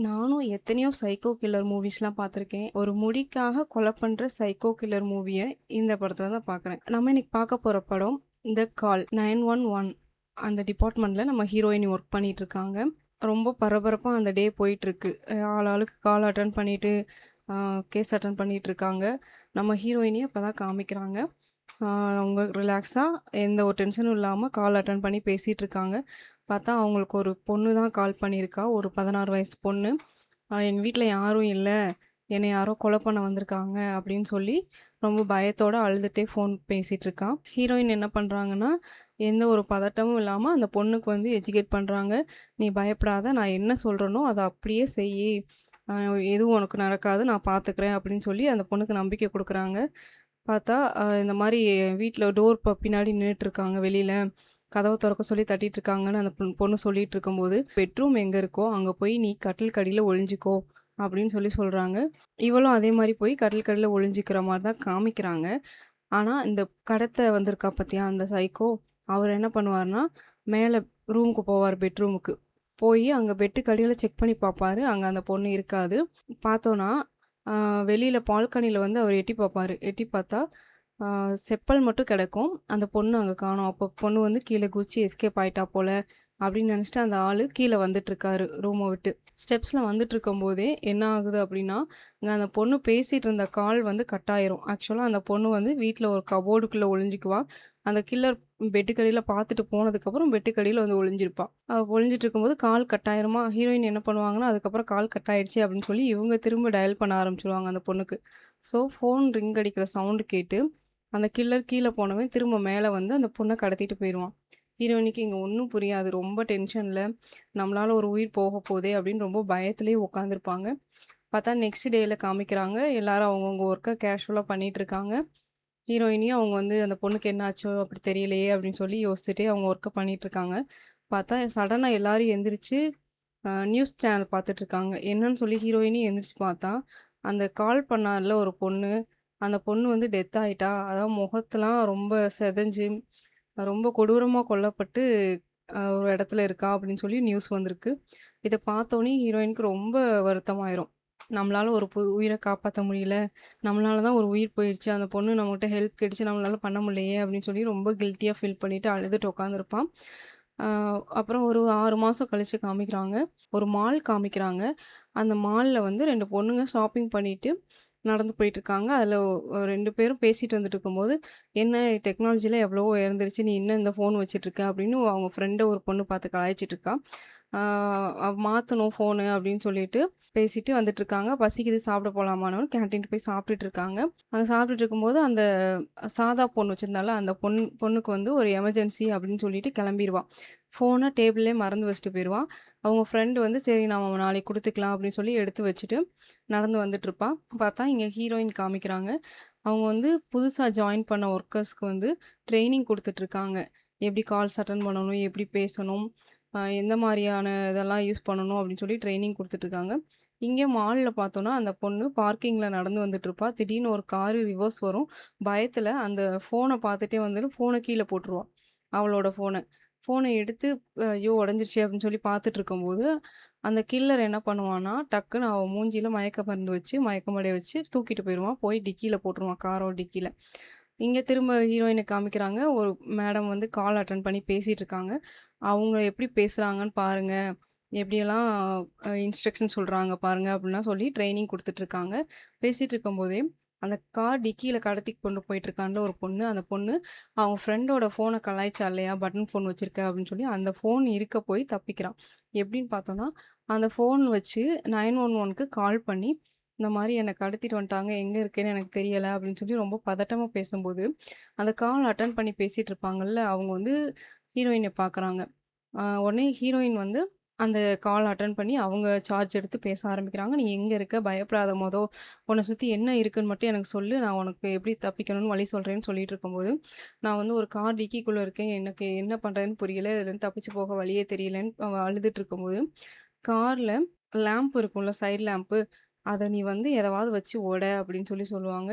நானும் எத்தனையோ psycho killer மூவிஸ்லாம் பார்த்துருக்கேன். ஒரு முடிக்காக கொலை பண்ற சைக்கோ கில்லர் மூவிய இந்த படத்துல தான் பார்க்குறேன். நம்ம இன்னைக்கு பார்க்க போற படம் த கால் 911. அந்த டிபார்ட்மெண்ட்ல நம்ம ஹீரோயினி ஒர்க் பண்ணிட்டு இருக்காங்க. ரொம்ப பரபரப்பா அந்த டே போயிட்டுருக்கு. ஆளாளுக்கு கால் அட்டெண்ட் பண்ணிட்டு, கேஸ் அட்டெண்ட் பண்ணிட்டு இருக்காங்க. நம்ம ஹீரோயினிய இப்பதான் காமிக்கிறாங்க. ஆ அவங்க ரிலாக்ஸா எந்த ஒரு டென்ஷனும் இல்லாம கால் அட்டெண்ட் பண்ணி பேசிட்டு இருக்காங்க. பார்த்தா அவங்களுக்கு ஒரு பொண்ணு தான் கால் பண்ணியிருக்கா. ஒரு 16 வயசு பொண்ணு. எங்க வீட்ல யாரும் இல்ல. என்னை யாரோ கொலை பண்ண வந்திருக்காங்க அப்படின்னு சொல்லி ரொம்ப பயத்தோட அழுதுட்டே ஃபோன் பேசிட்டு இருக்கா. ஹீரோயின் என்ன பண்றாங்கன்னா, எந்த ஒரு பதட்டமும் இல்லாம அந்த பொண்ணுக்கு வந்து எஜுகேட் பண்றாங்க. "நீ பயப்படாத. நான் என்ன சொல்றேனோ அத அப்படியே செய்யி. அ எதுவும் உனக்கு நடக்காது. நான் பார்த்துக்கிறேன்" அப்படின்னு சொல்லி அந்த பொண்ணுக்கு நம்பிக்கை குடுக்குறாங்க. பார்த்தா, இந்த மாரி வீட்ல டோர் பின்னாடி நின்னுட்டுருக்காங்க வெளியில. கதவ தொறக்க சொல்லி தட்டிட்டு இருக்காங்கன்னு அந்த பொண்ணு சொல்லிட்டு இருக்கும்போது, "பெட்ரூம் எங்க இருக்கோ, அங்க போய் நீ கட்டிலுக்கு அடியில ஒளிஞ்சுக்கோ" அப்படின்னு சொல்லி சொல்றாங்க. இவளும் அதே மாரி போய் கட்டிலுக்கு அடியில ஒளிஞ்சுக்கிற மாரி தான் காமிக்கிறாங்க. ஆனா, இந்த கடத்த வந்திருக்கா பாத்தியா, அந்த சைக்கோ, அவரு என்ன பண்ணுவாருன்னா, மேல ரூமுக்கு போவாரு பெட்ரூமுக்கு. போயி அங்க பெட்டுக்கு அடியில செக் பண்ணி பாப்பாரு. அங்க அந்த பொண்ணு இருக்காது. பார்த்தோன்னா, ஆ வெளியில பால்கனியில வந்து அவரு எட்டி பாப்பாரு. எட்டி பார்த்தா, ஆ செப்பல் மட்டும் கெடக்கும். அந்த பொண்ணு அங்க காணோம். அப்போ பொண்ணு வந்து கீழ குதிச்சு எஸ்கேப் ஆயிட்டா போல, அப்படின்னு நெனச்சுட்டு அந்த ஆளு கீழ வந்துட்டுருக்காரு ரூம விட்டு. ஸ்டெப்ஸ்ல வந்துட்டுருக்கும்போதே என்ன ஆகுது அப்படின்னா, இங்க அந்த பொண்ணு பேசிட்டு இருந்த கால் வந்து கட் ஆயிரும். ஆக்சுவலா அந்த பொண்ணு வந்து வீட்ல ஒரு கபோர்டுக்குள்ள ஒளிஞ்சுக்குவா. அந்த கில்லர் பெட்டுக்கடியில பார்த்துட்டு போனதுக்கப்புறம் பெட்டுக்கடியில வந்து ஒளிஞ்சிருப்பா. ஒளிஞ்சிட்டு இருக்கும்போது கால் கட் ஆயிருமா, ஹீரோயின் என்ன பண்ணுவாங்கன்னா, அதுக்கப்புறம் கால் கட் ஆயிடுச்சு அப்படின்னு சொல்லி இவங்க திரும்ப டயல் பண்ண ஆரம்பிச்சுருவாங்க அந்த பொண்ணுக்கு. ஸோ ஃபோன் ரிங் அடிக்கிற சவுண்ட் கேட்டு, அந்த கில்லர் கீழ போனவன் திரும்ப மேல வந்து அந்த பொண்ண கடத்திட்டு போயிருவான். ஹீரோயினிக்கு இங்க ஒண்ணும் புரியாது. ரொம்ப டென்ஷன்ல, நம்மளால ஒரு உயிர் போக போதே அப்படின்னு ரொம்ப பயத்திலேயே உட்காந்துருப்பாங்க. பார்த்தா நெக்ஸ்ட் டேல காமிக்கிறாங்க. எல்லாரும் அவங்கவங்க ஒர்க்க கேஷுவலா பண்ணிட்டுருக்காங்க. ஹீரோயினியும் அவங்க வந்து அந்த பொண்ணுக்கு என்ன ஆச்சோ அப்படி தெரியலையே அப்படின்னு சொல்லி யோசிச்சுட்டே அவங்க ஒர்க்க பண்ணிட்டுருக்காங்க. பார்த்தா சடனா எல்லாரும் எந்திரிச்சு நியூஸ் சேனல் பார்த்துட்டுருக்காங்க. என்னன்னு சொல்லி ஹீரோயினி எந்திரிச்சு பார்த்தா, அந்த கால் பண்ணார்ல ஒரு பொண்ணு, அந்த பொண்ணு வந்து டெத் ஆயிட்டா. அதாவது முகத்தலாம் ரொம்ப சிதைஞ்சு, ரொம்ப கொடூரமா கொல்லப்பட்டு ஒரு இடத்துல இருக்கா அப்படின்னு சொல்லி நியூஸ் வந்திருக்கு. இத பார்த்தோனே ஹீரோயினுக்கு ரொம்ப வருத்தமாயிரும். நம்மளால ஒரு உயிர காப்பாத்த முடியல. நம்மளால தான் ஒரு உயிர் போயிருச்சு. அந்த பொண்ணு நம்மகிட்ட ஹெல்ப் கேட்டுச்சு. நம்மளால பண்ண முடியலையே அப்படின்னு சொல்லி ரொம்ப கில்ட்டியா ஃபீல் பண்ணிட்டு அழுதுட்டு உட்காந்துருப்பா. ஆ அப்புறம் ஒரு 6 மாசம் கழிச்சு காமிக்கிறாங்க. ஒரு மால் காமிக்கிறாங்க. அந்த மால்ல வந்து 2 பொண்ணுங்க ஷாப்பிங் பண்ணிட்டு நடந்து போயிட்டுருக்காங்க. அதில 2 பேரும் பேசிட்டு வந்துட்டுருக்கும்போது, "என்ன டெக்னாலஜிலாம் எவ்வளவோ உயர்ந்துருச்சு. நீ இன்னும் இந்த ஃபோன் வச்சுட்டுருக்க" அப்படின்னு அவங்க ஃப்ரெண்ட ஒரு பொண்ணு பார்த்து கலாய்ச்சிட்டுருக்கா. ஆ "மாத்தணும் ஃபோனு" அப்படின்னு சொல்லிட்டு பேசிட்டு வந்துட்டுருக்காங்க. பசிக்குது சாப்பிட போலாமான்னவும் கேன்டீன் போய் சாப்பிட்டுட்டு இருக்காங்க. அங்க சாப்பிட்டுட்டு இருக்கும்போது, அந்த சாதா பொண்ணு வச்சிருந்தால்ல, அந்த பொண்ணுக்கு வந்து ஒரு எமர்ஜென்சி அப்படின்னு சொல்லிட்டு கிளம்பிருவா. ஃபோன டேபிள்லயே மறந்து வச்சுட்டு போயிருவா. அவங்க ஃப்ரெண்ட் வந்து சரி நம்ம நாளைக்கு குடுத்துக்கலாம் அப்படின்னு சொல்லி எடுத்து வச்சுட்டு நடந்து வந்துட்டுருப்பா. பார்த்தா இங்க ஹீரோயின் காமிக்கிறாங்க. அவங்க வந்து புதுசா ஜாயின் பண்ண ஒர்க்கர்ஸ்க்கு வந்து ட்ரெய்னிங் குடுத்துட்டுருக்காங்க. எப்படி கால்ஸ் அட்டெண்ட் பண்ணணும்? எப்படி பேசணும்? எந்த மாரியான இதெல்லாம் யூஸ் பண்ணணும் அப்படின்னு சொல்லி ட்ரெய்னிங் குடுத்துட்டுருக்காங்க. இங்க மால்ல பார்த்தோம்னா, அந்த பொண்ணு பார்க்கிங்ல நடந்து வந்துட்டுருப்பா. திடீர்னு ஒரு காரு ரிவர்ஸ் வரும். பயத்துல அந்த ஃபோன பார்த்துட்டே வந்துட்டு ஃபோன கீழ போட்டுருவா. அவளோட ஃபோன. ஃபோன எடுத்து ஐயோ! உடைஞ்சிருச்சே அப்படின்னு சொல்லி பார்த்துட்டு இருக்கும்போது, அந்த கில்லர் என்ன பண்ணுவான்னா, டக்குன்னு அவ மூஞ்சில மயக்க மருந்து வச்சு, மயக்கமடைய வச்சு தூக்கிட்டு போயிருவான். போய் டிக்கில போட்டுருவான். காரோட டிக்கில. இங்க திரும்ப ஹீரோயின காமிக்கிறாங்க. ஒரு மேடம் வந்து கால் அட்டெண்ட் பண்ணி பேசிட்டு இருக்காங்க. அவங்க எப்படி பேசுறாங்கன்னு பாருங்க. எப்படியெல்லாம் இன்ஸ்ட்ரக்ஷன் சொல்றாங்க பாருங்க அப்படிலாம் சொல்லி ட்ரெய்னிங் குடுத்துட்டுருக்காங்க. பேசிட்டு இருக்கும்போதே, அந்த கார் டிக்கியில கடத்தி கொண்டு போயிட்டுருக்கான்ல ஒரு பொண்ணு, அந்த பொண்ணு அவங்க ஃப்ரெண்டோட ஃபோன கலாய்ச்சா இல்லையா? பட்டன் ஃபோன் வச்சிருக்க அப்படின்னு சொல்லி, அந்த ஃபோன் இருக்க போய் தப்பிக்கிறான். எப்படின்னு பார்த்தோம்னா, அந்த ஃபோன் வச்சு 911க்கு கால் பண்ணி, இந்த மாரி என்ன கடத்திட்டு வந்துட்டாங்க. எங்க இருக்கேன்னு எனக்கு தெரியல அப்படின்னு சொல்லி ரொம்ப பதட்டமா பேசும்போது, அந்த கால் அட்டெண்ட் பண்ணி பேசிட்டு இருப்பாங்கல்ல, அவங்க வந்து ஹீரோயின பார்க்குறாங்க. உடனே ஹீரோயின் வந்து அந்த கால் அட்டெண்ட் பண்ணி அவங்க சார்ஜ் எடுத்து பேச ஆரம்பிக்கிறாங்க. "நீ எங்க இருக்க? பயப்படாத உன்ன சுத்தி என்ன இருக்குன்னு மட்டும் எனக்கு சொல்லு. நான் உனக்கு எப்படி தப்பிக்கணும்னு வழி சொல்றேன்னு" சொல்லிட்டு இருக்கும்போது, "நான் வந்து ஒரு கார் டிக்கிக்குள்ள இருக்கேன். எனக்கு என்ன பண்றதுன்னு புரியல. இதுலருந்து தப்பிச்சு போக வழியே தெரியலன்னு" அவ அழுதுட்டு இருக்கும்போது, கார்ல லேம்ப் இருக்கும்ல, சைடு லேம்ப்பு. "அத நீ வந்து எதவாவது வச்சு ஒட" அப்படின்னு சொல்லி சொல்லுவாங்க.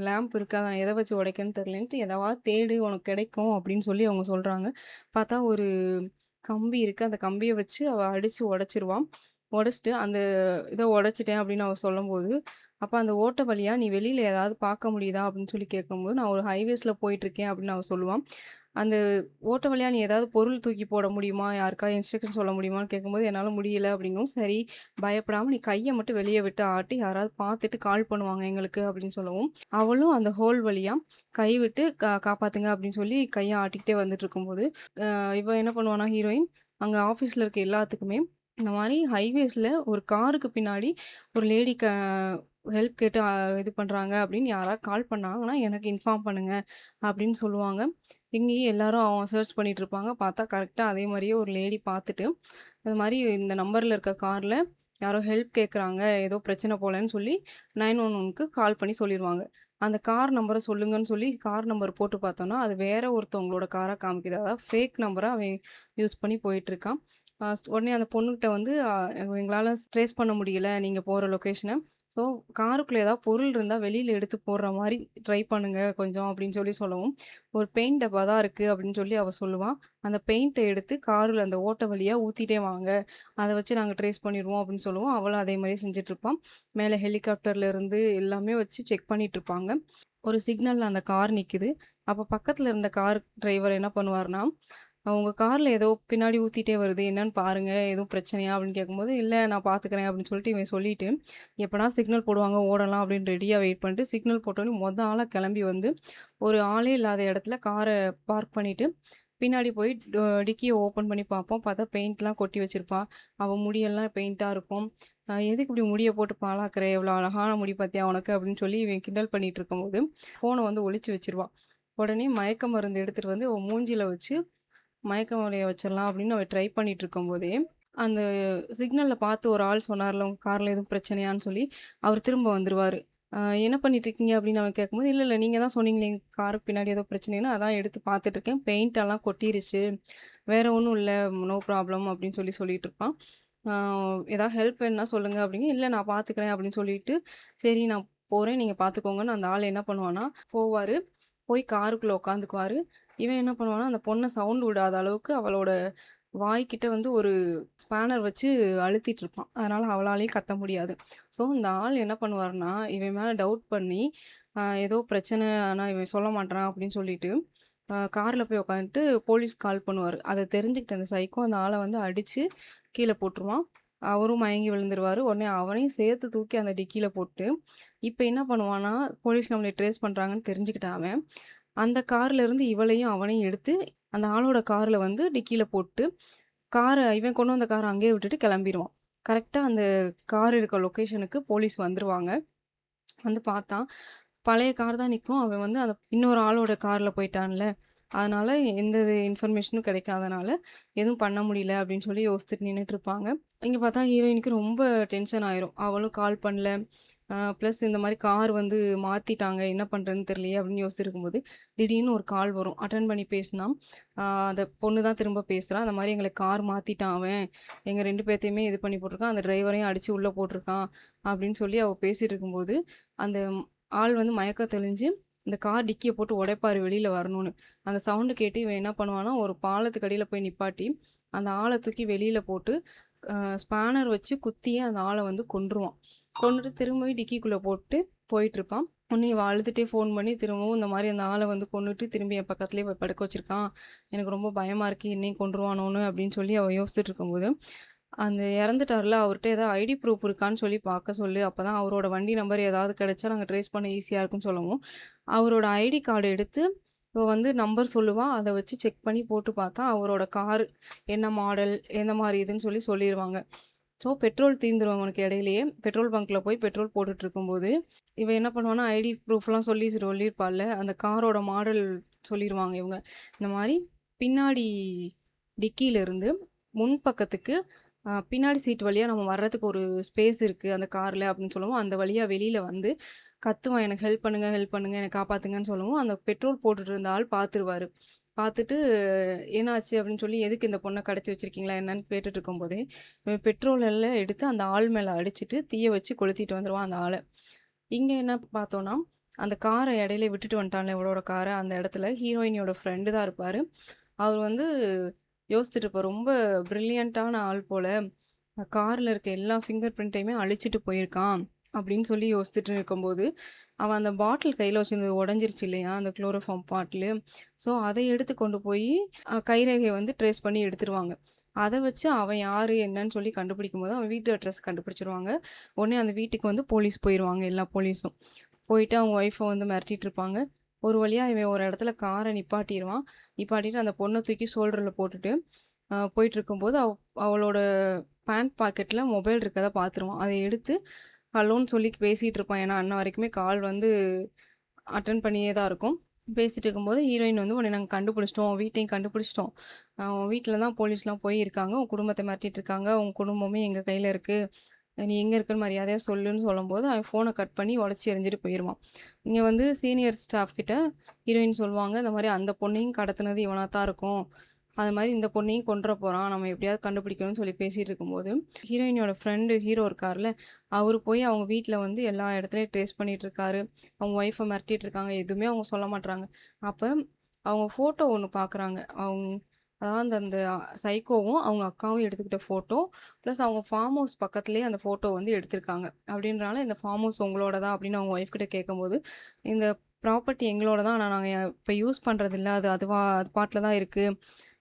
லேம்ப் இருக்கு. அத நான் எத வச்சு உடைக்கன்னு தெரியலன்ட்டு, "எதவாவது தேடு உனக்கு கிடைக்கும்" அப்படின்னு சொல்லி அவங்க சொல்றாங்க. பார்த்தா ஒரு கம்பி இருக்கு. அந்த கம்பிய வச்சு அவ அடிச்சு உடைச்சிருவா. உடைச்சுட்டு அந்த இத உடைச்சுட்டேன் அப்படின்னு அவ சொல்லும்போது, அப்ப அந்த ஓட்ட வழியா நீ வெளியில ஏதாவது பார்க்க முடியுதா? அப்படின்னு சொல்லி கேட்கும்போது, நான் ஒரு ஹைவேஸ்ல போயிட்டுருக்கேன் அப்படின்னு அவ சொல்லுவா. அந்த ஓட்ட வழியா நீ ஏதாவது பொருள் தூக்கி போட முடியுமா? யாருக்காவது இன்ஸ்ட்ரக்ஷன் சொல்ல முடியுமான்னு கேட்கும்போது, என்னால முடியல அப்படிங்கவும், சரி பயப்படாம நீ கைய மட்டும் வெளிய விட்டு ஆட்டி யாராவது பார்த்துட்டு கால் பண்ணுவாங்க எங்களுக்கு அப்படின்னு சொல்லவும், அவளும் அந்த ஹோல் வழியா கை விட்டு காப்பாத்துங்க அப்படின்னு சொல்லி கைய ஆட்டிக்கிட்டே வந்துட்டுருக்கும்போது, இவ என்ன பண்ணுவான்னா ஹீரோயின், அங்க ஆஃபீஸ்ல இருக்க எல்லாத்துக்குமே இந்த மாரி ஹைவேஸ்ல ஒரு காருக்கு பின்னாடி ஒரு லேடி ஹெல்ப் கேட்டு இது பண்றாங்க அப்படின்னு யாராவது கால் பண்ணாங்கன்னா, எனக்கு இன்ஃபார்ம் பண்ணுங்க அப்படின்னு சொல்லுவாங்க. இங்கேயும் எல்லாரும் சர்ச் பண்ணிட்டு இருப்பாங்க. பார்த்தா கரெக்ட்டா அதே மாரியே ஒரு லேடி பார்த்துட்டு, இந்த மாரி இந்த நம்பர்ல இருக்க கார்ல யாரோ ஹெல்ப் கேட்குறாங்க. ஏதோ பிரச்சனை போலன்னு சொல்லி 911க்கு கால் பண்ணி சொல்லிருவாங்க. அந்த கார் நம்பர சொல்லுங்கன்னு சொல்லி கார் நம்பர் போட்டு பார்த்தோம்னா, அது வேற ஒருத்தவங்களோட காரா காமிக்குது. அதாவது ஃபேக் நம்பரா அவன் யூஸ் பண்ணி போயிட்டுருக்கான். உடனே அந்த பொண்ணுகிட்ட வந்து எங்களால ட்ரேஸ் பண்ண முடியல நீங்க போற லொகேஷன. ஸோ காருக்குள்ள ஏதாவது பொருள் இருந்தா வெளியில எடுத்து போடுற மாரி ட்ரை பண்ணுங்க கொஞ்சம் அப்படின்னு சொல்லி சொல்லவும், ஒரு பெயிண்ட் டப்பா தான் இருக்கு அப்படின்னு சொல்லி அவ சொல்லுவா. அந்த பெயிண்ட்ட எடுத்து காருல அந்த ஓட்ட வழியா ஊத்திட்டே வாங்க. அத வச்சு நாங்க ட்ரேஸ் பண்ணிருவோம் அப்படின்னு சொல்லுவோம். அவளும் அதே மாரியே செஞ்சுட்ருப்பா. மேல ஹெலிகாப்டர்ல இருந்து எல்லாமே வச்சு செக் பண்ணிட்டுருப்பாங்க. ஒரு சிக்னல்ல அந்த கார் நிக்குது. அப்ப பக்கத்துல இருந்த கார் டிரைவர் என்ன பண்ணுவாருன்னா, உங்க கார்ல ஏதோ பின்னாடி ஊத்திட்டே வருது. என்னன்னு பாருங்க. எதுவும் பிரச்சனையா? அப்படின்னு கேட்கும்போது, இல்ல நான் பார்த்துக்கிறேன் அப்படின்னு சொல்லிட்டு இவன் சொல்லிட்டு, எப்படா சிக்னல் போடுவாங்க ஓடலாம் அப்படின்னு ரெடியா வெயிட் பண்ணிட்டு, சிக்னல் போட்டோனே மொத ஆளா கிளம்பி வந்து, ஒரு ஆளே இல்லாத இடத்துல கார பார்க் பண்ணிட்டு, பின்னாடி போய் டிக்கிய ஓப்பன் பண்ணி பார்ப்போம். பார்த்தா பெயிண்ட்லாம் கொட்டி வச்சிருப்பா. அவ முடியெல்லாம் பெயிண்ட்டா இருக்கும். எதுக்கு இப்படி முடிய போட்டு பாழாக்குற? எவ்வளோ அழகான முடி பார்த்தியா உனக்கு? அப்படின்னு சொல்லி இவன் கிண்டல் பண்ணிட்டு இருக்கும்போது, ஃபோன வந்து ஒளிச்சு வச்சுருவா. உடனே மயக்க மருந்து எடுத்துட்டு வந்து அவ மூஞ்சில வச்சு மயக்க வடைய வச்சிரலாம் அப்படின்னு அவ ட்ரை பண்ணிட்டு இருக்கும்போதே, அந்த சிக்னல்ல பார்த்து ஒரு ஆள் சொன்னார்ல, "உங்க கார்ல எதுவும் பிரச்சனையான்னு?" சொல்லி, அவர் திரும்ப வந்துருவாரு. "என்ன பண்ணிட்டு இருக்கீங்க?" அப்படின்னு அவன் கேட்கும்போது, "இல்ல, இல்ல நீங்க தான் சொன்னீங்களே எங்க காருக்கு பின்னாடி ஏதோ பிரச்சனைன்னு, அதான் எடுத்து பார்த்துட்டு இருக்கேன். பெயிண்ட் எல்லாம் கொட்டிருச்சு. வேற ஒண்ணும் இல்ல. No problem." அப்படின்னு சொல்லி சொல்லிட்டு இருப்பான். "ஆ ஏதாவது ஹெல்ப் வேணும்னா சொல்லுங்க." அப்படின்னு, "இல்ல நான் பார்த்துக்கிறேன்." அப்படின்னு சொல்லிட்டு, "சரி நான் போறேன். நீங்க பார்த்துக்கோங்கன்னு" அந்த ஆள் என்ன பண்ணுவான்னா, போவாரு. போய் காருக்குள்ள உட்காந்துக்குவாரு. இவன் என்ன பண்ணுவான்னா, அந்த பொண்ண சவுண்ட் விடாத அளவுக்கு அவளோட வாய்க்கிட்ட வந்து ஒரு ஸ்பேனர் வச்சு அழுத்திட்டு இருப்பான். அதனால அவளாலயும் கத்த முடியாது. ஸோ இந்த ஆள் என்ன பண்ணுவாருன்னா, இவன் மேல டவுட் பண்ணி, ஏதோ பிரச்சனை ஆனா இவன் சொல்ல மாட்றான் அப்படின்னு சொல்லிட்டு, கார்ல போய் உட்காந்துட்டு போலீஸ்க்கு கால் பண்ணுவாரு. அத தெரிஞ்சுக்கிட்ட அந்த சைக்கோ அந்த ஆள வந்து அடிச்சு கீழ போட்டுருவான். அவரும் மயங்கி விழுந்துருவாரு. உடனே அவனையும் சேர்த்து தூக்கி அந்த டிக்கில போட்டு, இப்ப என்ன பண்ணுவான்னா, போலீஸ் நம்மள ட்ரேஸ் பண்றாங்கன்னு தெரிஞ்சுக்கிட்டான் அவன். அந்த கார்ல இருந்து இவளையும், அவனையும் எடுத்து, அந்த ஆளோட கார்ல வந்து டிக்கில போட்டு, இவன் கொண்டு வந்த கார அங்கேயே விட்டுட்டு கிளம்பிருவான். கரெக்ட்டா அந்த கார் இருக்க லொகேஷனுக்கு போலீஸ் வந்துருவாங்க. வந்து பார்த்தா, பழைய கார் தான் நிக்கும். அவன் வந்து அந்த இன்னொரு ஆளோட கார்ல போயிட்டான்ல. அதனால எந்த இன்ஃபர்மேஷனும் கிடைக்காதனால, எதுவும் பண்ண முடியல அப்படின்னு சொல்லி யோசிச்சுட்டு நின்னுட்டுருப்பாங்க. இங்க பார்த்தா ஹீரோயினுக்கு ரொம்ப டென்ஷன் ஆயிரும். அவளும் கால் பண்ணல. ப்ளஸ் இந்த மாரி கார் வந்து மாத்திட்டாங்க. என்ன பண்றதுன்னு தெரியலையே அப்படின்னு யோசிச்சிருக்கும்போது, திடீர்னு ஒரு கால் வரும். அட்டெண்ட் பண்ணி பேசினா, அந்த பொண்ணு தான் திரும்ப பேசுறா. அந்த மாரி எங்களுக்கு கார் மாத்திட்டான் அவன். எங்க 2 பேத்தையுமே இது பண்ணி போட்டுருக்கான். அந்த டிரைவரையும் அடிச்சு உள்ள போட்டுருக்கான். அப்படின்னு சொல்லி அவ பேசிட்டு இருக்கும்போது, அந்த ஆள் வந்து மயக்கம் தெளிஞ்சு, இந்த கார் டிக்கிய போட்டு உடைப்பாரு வெளியில வரணும்னு. அந்த சவுண்ட் கேட்டு இவன் என்ன பண்ணுவான்னா, ஒரு பாலத்துக்கு அடியில போய் நிப்பாட்டி, அந்த ஆள தூக்கி வெளியில போட்டு, ஸ்பேனர் வச்சு குத்தியே அந்த ஆள வந்து கொன்றுவான். கொன்னுட்டு திரும்பவும் டிக்கிக்குள்ள போட்டு போயிட்டுருப்பான். உடனே இவ அழுதுட்டே ஃபோன் பண்ணி திரும்பவும் இந்த மாரி அந்த ஆள வந்து கொன்னுட்டு திரும்பி என் பக்கத்துலயே போய் படுக்க வச்சிருக்கான். எனக்கு ரொம்ப பயமா இருக்கு. என்னையும் கொன்றுவானோன்னு அப்படின்னு சொல்லி அவ யோசிச்சுட்டு இருக்கும்போது, அந்த இறந்துட்டார்ல அவர்ட்ட ஏதாவது ஐடி ப்ரூஃப் இருக்கான்னு சொல்லி பார்க்க சொல்லு. அப்பதான் அவரோட வண்டி நம்பர் ஏதாவது கிடைச்சா நாங்க ட்ரேஸ் பண்ண ஈஸியா இருக்குன்னு சொல்லவும், அவரோட ஐடி கார்டு எடுத்து இவ வந்து நம்பர் சொல்லுவா. அத வச்சு செக் பண்ணி போட்டு பார்த்தா, அவரோட கார் என்ன மாடல், எந்த மாரி இதுன்னு சொல்லி சொல்லிருவாங்க. ஸோ பெட்ரோல் தீந்துரும் அவனுக்கு இடையிலேயே. பெட்ரோல் பங்க்ல போய் பெட்ரோல் போட்டுட்டு இருக்கும்போது, இவ என்ன பண்ணுவான்னா, ஐடி ப்ரூஃப்லாம் சொல்லி சொல்லியிருப்பாள்ல, அந்த காரோட மாடல் சொல்லிருவாங்க இவங்க. இந்த மாரி பின்னாடி டிக்கில இருந்து முன் பக்கத்துக்கு பின்னாடி சீட் வழியா நம்ம வர்றதுக்கு ஒரு ஸ்பேஸ் இருக்கு அந்த கார்ல அப்படின்னு சொல்லவும், அந்த வழியா வெளியில வந்து கத்துவான், "எனக்கு ஹெல்ப் பண்ணுங்க, ஹெல்ப் பண்ணுங்க, என்ன காப்பாத்துங்கன்னு" சொல்லவும், அந்த பெட்ரோல் போட்டுட்டு இருந்த ஆள் பார்த்துருவாரு. பார்த்துட்டு, "என்னாச்சு?" அப்படின்னு சொல்லி, "எதுக்கு இந்த பொண்ண கடத்தி வச்சிருக்கீங்களா என்னன்னு?" கேட்டுட்டு இருக்கும்போதே, இவன் பெட்ரோல் எல்லாம் எடுத்து அந்த ஆள் மேல அடிச்சுட்டு, தீய வச்சு கொளுத்திட்டு வந்துருவான் அந்த ஆள. இங்க என்ன பார்த்தோம்னா, அந்த கார இடையில விட்டுட்டு வந்துட்டான்ல இவளோட கார, அந்த இடத்துல ஹீரோயினியோட ஃப்ரெண்டு தான் இருப்பாரு. அவர் வந்து யோசிச்சுட்டு இருப்பாரு, "ரொம்ப பிரில்லியன்ட்டான ஆள் போல. கார்ல இருக்க எல்லா ஃபிங்கர் பிரிண்ட்டையுமே அழிச்சிட்டு போயிருக்கான் அப்படின்னு சொல்லி யோசிச்சுட்டு இருக்கும்போது, அவன் அந்த பாட்டில் கையில வச்சிருந்தது உடைஞ்சிருச்சு இல்லையா? அந்த குளோரோஃபார்ம் பாட்டிலு. ஸோ, அதை எடுத்து கொண்டு போயி கைரேகைய வந்து ட்ரேஸ் பண்ணி எடுத்துருவாங்க. அத வச்சு அவன் யாரு என்னன்னு சொல்லி கண்டுபிடிக்கும்போது, அவன் வீட்டு அட்ரஸ் கண்டுபிடிச்சுருவாங்க. உடனே அந்த வீட்டுக்கு வந்து போலீஸ் போயிருவாங்க, எல்லா போலீஸும். போயிட்டு அவங்க ஒய்ஃப வந்து மிரட்டிட்டு இருப்பாங்க. ஒரு வழியா இவன் ஒரு இடத்துல கார நிப்பாட்டிருவான். நிப்பாட்டிட்டு அந்த பொண்ண தூக்கி ஷோல்டர்ல போட்டுட்டு, போயிட்டுருக்கும்போது அவளோட பேண்ட் பாக்கெட்ல மொபைல் இருக்கத பார்த்துருவான். அத எடுத்து ஹலோன்னு சொல்லி பேசிட்டு இருப்பான். ஏன்னா, அன்ன வரைக்குமே கால் வந்து அட்டெண்ட் பண்ணியே தான் இருக்கும். பேசிட்டு இருக்கும்போது ஹீரோயின் வந்து உன்னை நாங்க கண்டுபிடிச்சிட்டோம். உன் வீட்டையும் கண்டுபிடிச்சிட்டோம். உன் வீட்ல தான் போலீஸ்லாம் போய் இருக்காங்க. உன் குடும்பத்த மிரட்டிட்டு இருக்காங்க. உன் குடும்பமே எங்க கையில இருக்கு. நீ எங்க இருக்கன்னு மரியாதையா சொல்லுன்னு சொல்லும்போது, அவன் ஃபோன கட் பண்ணி உடைச்சு எறிஞ்சிட்டு போயிருவான். இங்க வந்து சீனியர் ஸ்டாஃப் கிட்ட ஹீரோயின் சொல்லுவாங்க, இந்த மாரி அந்த பொண்ணையும் கடத்துனது இவனா தான் இருக்கும். அது மாரி இந்த பொண்ணையும் கொன்ற போறான். நம்ம எப்படியாவது கண்டுபிடிக்கணும்னு சொல்லி பேசிட்டு இருக்கும்போது, ஹீரோயினியோட ஃப்ரெண்டு ஹீரோ இருக்கார்ல, அவரு போய் அவங்க வீட்ல வந்து எல்லா இடத்துலயும் ட்ரேஸ் பண்ணிட்டு இருக்காரு. அவங்க ஒய்ஃப மிரட்டிட்டு இருக்காங்க. எதுவுமே அவங்க சொல்ல மாட்றாங்க. அப்ப அவங்க ஃபோட்டோ ஒண்ணு பார்க்குறாங்க. அதாவது அந்த அந்த சைக்கோவும், அவங்க அக்காவும் எடுத்துக்கிட்ட ஃபோட்டோ, ப்ளஸ் அவங்க ஃபார்ம் ஹவுஸ் பக்கத்திலேயே அந்த ஃபோட்டோ வந்து எடுத்திருக்காங்க. அப்படின்றனால இந்த ஃபார்ம் ஹவுஸ் உங்களோடதா அப்படின்னு அவங்க ஒய்ஃப் கிட்ட கேட்கும்போது, இந்த ப்ராப்பர்ட்டி எங்களோட தான். ஆனா நாங்க இப்ப யூஸ் பண்றதில்ல. அது பாட்டுல தான் இருக்கு.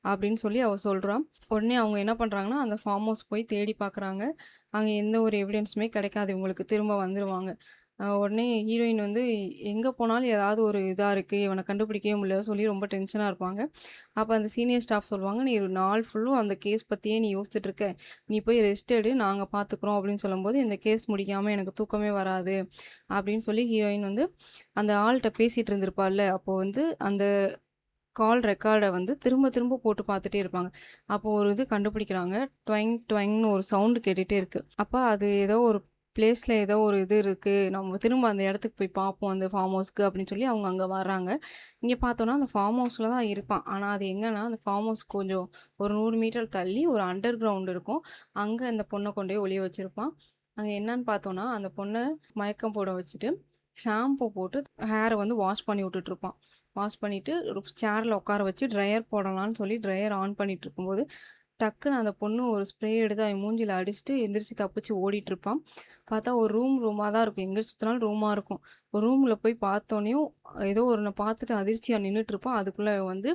அப்படின்னு சொல்லி அவ சொல்றா. உடனே அவங்க என்ன பண்றாங்கன்னா, அந்த ஃபார்ம் ஹவுஸ் போய் தேடி பார்க்குறாங்க. அங்க எந்த ஒரு எவிடன்ஸுமே கிடைக்காது இவங்களுக்கு. திரும்ப வந்துருவாங்க. உடனே ஹீரோயின் வந்து எங்க போனாலும் ஏதாவது ஒரு இதா இருக்கு. இவன கண்டுபிடிக்கவே முடியல சொல்லி ரொம்ப டென்ஷனா இருப்பாங்க. அப்ப அந்த சீனியர் ஸ்டாஃப் சொல்லுவாங்க, "நீ ஒரு நாள் ஃபுல்லும் அந்த கேஸ் பத்தியே நீ யோசிச்சுட்டு இருக்க. நீ போய் ரெஸ்ட் எடு. நாங்க பார்த்துக்குறோம்." அப்படின்னு சொல்லும்போது, "இந்த கேஸ் முடிக்காம எனக்கு தூக்கமே வராது." அப்படின்னு சொல்லி ஹீரோயின் வந்து அந்த ஆள்ட்ட பேசிட்டு இருந்திருப்பாள்ல, அப்போ வந்து அந்த கால் ரெக்கார்ட வந்து திரும்ப திரும்ப போட்டு பார்த்துட்டே இருப்பாங்க. அப்போ ஒரு இது கண்டுபிடிக்கிறாங்க. டொயிங் டொயிங்ன்னு ஒரு சவுண்ட் கேட்டுட்டே இருக்கு. அப்ப அது ஏதோ ஒரு பிளேஸ்ல ஏதோ ஒரு இது இருக்கு. நம்ம திரும்ப அந்த இடத்துக்கு போய் பார்ப்போம் அந்த ஃபார்ம் ஹவுஸ்க்கு அப்படின்னு சொல்லி அவங்க அங்க வர்றாங்க. இங்க பார்த்தோம்னா அந்த ஃபார்ம் ஹவுஸ்ல தான் இருப்பான். ஆனா அது எங்கன்னா அந்த ஃபார்ம் ஹவுஸ் கொஞ்சம் ஒரு 100 மீட்டர் தள்ளி ஒரு அண்டர் கிரவுண்ட் இருக்கும். அங்க அந்த பொண்ண கொண்டு போய் ஒளிய வச்சிருப்பான். அங்க என்னன்னு பார்த்தோம்னா, அந்த பொண்ண மயக்கம் போட வச்சுட்டு, ஷாம்பு போட்டு ஹேர வந்து வாஷ் பண்ணி விட்டுட்டு இருப்பான். வாஷ் பண்ணிட்டு ஒரு சேர்ல உட்கார வச்சு ட்ரையர் போடலான்னு சொல்லி ட்ரையர் ஆன் பண்ணிட்டு இருக்கும்போது, டக்குன்னு அந்த பொண்ணு ஒரு ஸ்ப்ரே எடுத்து அவன் மூஞ்சில அடிச்சுட்டு எந்திரிச்சு தப்பிச்சு ஓடிட்டு இருப்பான். பார்த்தா ஒரு ரூமா தான் இருக்கும். எங்க சுத்தினாலும் ரூமா இருக்கும். ஒரு ரூம்ல போய் பார்த்தோனையும் ஏதோ ஒண்ண பார்த்துட்டு அதிர்ச்சியா நின்னுட்டு இருப்பான். அதுக்குள்ள வந்து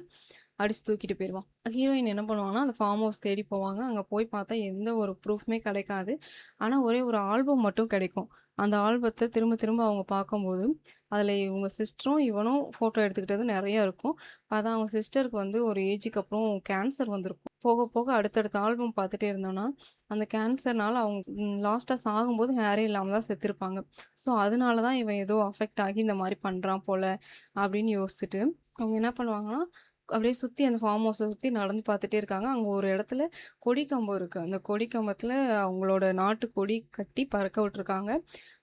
அடிச்சு தூக்கிட்டு போயிருவான். ஹீரோயின் என்ன பண்ணுவாங்கன்னா, அந்த ஃபார்ம் ஹவுஸ் தேடி போவாங்க. அங்க போய் பார்த்தா எந்த ஒரு ப்ரூஃப்மே கிடைக்காது. ஆனா ஒரே ஒரு ஆல்பம் மட்டும் கிடைக்கும். அந்த ஆல்பத்த திரும்ப திரும்ப அவங்க பார்க்கும்போது, அதுல இவங்க சிஸ்டரும், இவனும் ஃபோட்டோ எடுத்துக்கிட்டது நெறைய இருக்கும். அதான் அவங்க சிஸ்டருக்கு வந்து ஒரு ஏஜுக்கு அப்புறம் கேன்சர் வந்திருக்கும். போக போக அடுத்தடுத்த ஆல்பம் பார்த்துட்டே இருந்தோம்னா, அந்த கேன்சர்னால அவங்க லாஸ்ட்டா சாகும்போது ஹேரே இல்லாம தான் செத்துருப்பாங்க. ஸோ அதனால தான் இவன் ஏதோ அஃபெக்ட் ஆகி இந்த மாரி பண்றான் போல அப்படின்னு யோசிச்சுட்டு, அவங்க என்ன பண்ணுவாங்கன்னா, அப்படியே சுத்தி அந்த ஃபார்ம் ஹவுஸ சுத்தி நடந்து பார்த்துட்டே இருக்காங்க. அங்க ஒரு இடத்துல கொடி கம்பம் இருக்கு. அந்த கொடி கம்பத்துல அவங்களோட நாட்டு கொடி கட்டி பறக்க விட்டுருக்காங்க.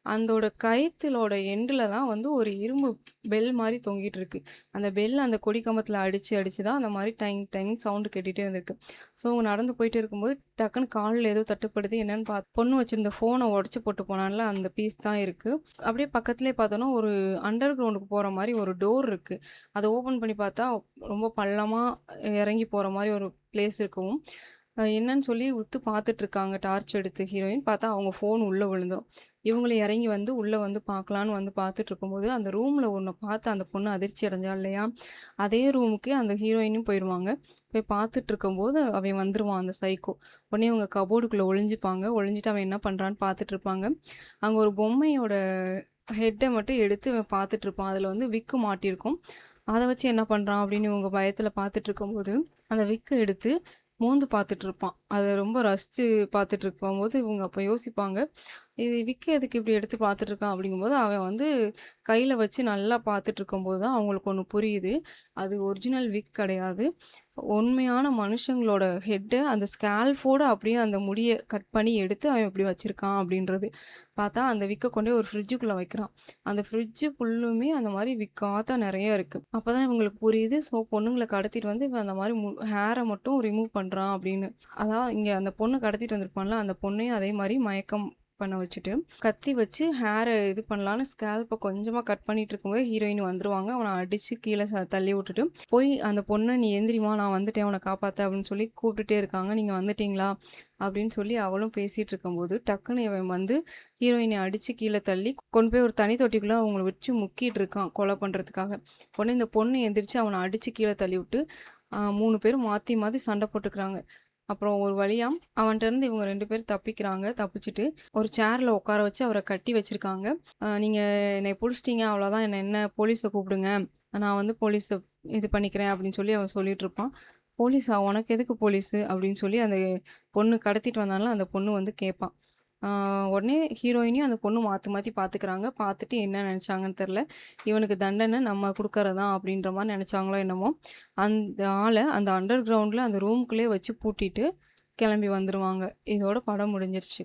அந்தோட கயித்துலோட எண்டுல தான் வந்து ஒரு இரும்பு பெல் மாரி தொங்கிட்டு இருக்கு. அந்த பெல் அந்த கொடி கம்பத்துல அடிச்சு அடிச்சு தான் அந்த மாரி டைங் டைங் சவுண்ட் கேட்டுட்டே இருந்திருக்கு. ஸோ அவங்க நடந்து போயிட்டே இருக்கும்போது டக்குன்னு கால்ல ஏதோ தட்டுப்படுது. என்னன்னு பொண்ணு வச்சிருந்த ஃபோன உடைச்சு போட்டு போனான்ல அந்த பீஸ் தான் இருக்கு. அப்படியே பக்கத்திலேயே பார்த்தோம்னா ஒரு அண்டர் கிரவுண்டுக்கு போற மாரி ஒரு டோர் இருக்கு. அத ஓப்பன் பண்ணி பார்த்தா ரொம்ப பள்ளமா இறங்கி போற மாரி ஒரு பிளேஸ் இருக்கவும், என்னன்னு சொல்லி உத்து பார்த்துட்டு இருக்காங்க டார்ச் எடுத்து ஹீரோயின். பார்த்தா அவங்க ஃபோன் உள்ள விழுந்துரும். இவங்களும் இறங்கி வந்து உள்ள வந்து பார்க்கலான்னு வந்து பார்த்துட்டு இருக்கும்போது, அந்த ரூம்ல ஒண்ண பார்த்து அந்த பொண்ணு அதிர்ச்சி அடைஞ்சா இல்லையா? அதே ரூமுக்கு அந்த ஹீரோயினும் போயிருவாங்க. போய் பார்த்துட்டு இருக்கும்போது அவன் வந்துருவான் அந்த சைக்கோ. உடனே இவங்க கபோர்டுக்குள்ள ஒளிஞ்சுப்பாங்க. ஒளிஞ்சுட்டு அவன் என்ன பண்றான்னு பார்த்துட்டு இருப்பாங்க. அங்க ஒரு பொம்மையோட ஹெட்ட மட்டும் எடுத்து இவன் பார்த்துட்டு இருப்பான். அதுல வந்து விக்கு மாட்டியிருக்கும். அத வச்சு என்ன பண்றான் அப்படின்னு இவங்க பயத்துல பார்த்துட்டு இருக்கும்போது, அந்த விக்க எடுத்து மோந்து பார்த்துட்டு இருப்பான். அத ரொம்ப ரசிச்சு பார்த்துட்டு இருக்கும்போது, இவங்க அப்ப யோசிப்பாங்க, இது விக்க எதுக்கு இப்படி எடுத்து பார்த்துட்டு இருக்கான் அப்படிங்கும்போது, அவன் வந்து கையில வச்சு நல்லா பார்த்துட்டு இருக்கும்போது தான் அவங்களுக்கு ஒண்ணு புரியுது. அது ஒரிஜினல் விக் கிடையாது. உண்மையான மனுஷங்களோட ஹெட்ட அந்த ஸ்கேல்ஃபோட அப்படியே அந்த முடிய கட் பண்ணி எடுத்து அவன் இப்படி வச்சிருக்கான் அப்படின்றது. பார்த்தா அந்த விக்க கொண்டு போய் ஒரு ஃப்ரிட்ஜுக்குள்ள வைக்கிறான். அந்த ஃப்ரிட்ஜ் ஃபுல்லுமே அந்த மாரி விக்கா தான் நெறைய இருக்கு. அப்பதான் இவங்களுக்கு புரியுது. ஸோ பொண்ணுங்கள கடத்திட்டு வந்து இவன் அந்த மாரி ஹேர மட்டும் ரிமூவ் பண்றான் அப்படின்னு. அதான் இங்க அந்த பொண்ணு கடத்திட்டு வந்திருப்பான்ல, அந்த பொண்ணையும் அதே மாரி மயக்கம் பண்ண வச்சுட்டு, கத்தி வச்சு ஹேர இது பண்ணலான்னு ஸ்கேல்ப்ப கொஞ்சமா கட் பண்ணிட்டு இருக்கும்போது ஹீரோயின் வந்துருவாங்க. அவன அடிச்சு கீழ தள்ளி விட்டுட்டு, போய் அந்த பொண்ண "நீ எந்திரிம்மா, நான் வந்துட்டேன் உன்ன காப்பாத்த" அப்படின்னு சொல்லி கூப்பிட்டுட்டே இருக்காங்க. "நீங்க வந்துட்டீங்களா?" அப்படின்னு சொல்லி அவளும் பேசிட்டு இருக்கும்போது, டக்குனு இவன் வந்து ஹீரோயின அடிச்சு கீழ தள்ளி கொண்டு போய் ஒரு தண்ணி தொட்டிக்குள்ள அவங்கள வச்சு முக்கிட்டு இருக்கான் கொலை பண்றதுக்காக. உடனே இந்த பொண்ணு எந்திரிச்சு அவன அடிச்சு கீழ தள்ளிவிட்டு, 3 பேரும் மாத்தி மாத்தி சண்டை போட்டுக்கிறாங்க. அப்புறம் ஒரு வழியா அவன்ட்டருந்து இவங்க 2 பேரும் தப்பிக்கிறாங்க. தப்பிச்சுட்டு ஒரு சேர்ல உட்கார வச்சு அவர கட்டி வச்சிருக்காங்க. "நீங்க என்னைய புடிச்சிட்டீங்க அவ்வளோதான். என்ன போலீஸ கூப்பிடுங்க. நான் வந்து போலீஸ இது பண்ணிக்கிறேன்" அப்படின்னு சொல்லி அவன் சொல்லிட்டுருப்பான். "போலீஸா? உனக்கு எதுக்கு போலீஸு?" அப்படின்னு சொல்லி அந்த பொண்ணு கடத்திட்டு வந்தான்ல அந்த பொண்ணு வந்து கேட்பான். ஆ உடனே ஹீரோயினையும் அந்த பொண்ணு மாத்தி மாத்தி பார்த்துக்கிறாங்க. பார்த்துட்டு என்ன நெனச்சாங்கன்னு தெரியல. இவனுக்கு தண்டனை நம்ம குடுக்கறது தான் அப்படின்ற மாரி நெனச்சாங்களோ என்னமோ! அந்த ஆள அந்த அண்டர் கிரவுண்ட்ல அந்த ரூம்குள்ளேயே வச்சு பூட்டிட்டு கிளம்பி வந்துருவாங்க. இதோட படம் முடிஞ்சிருச்சு.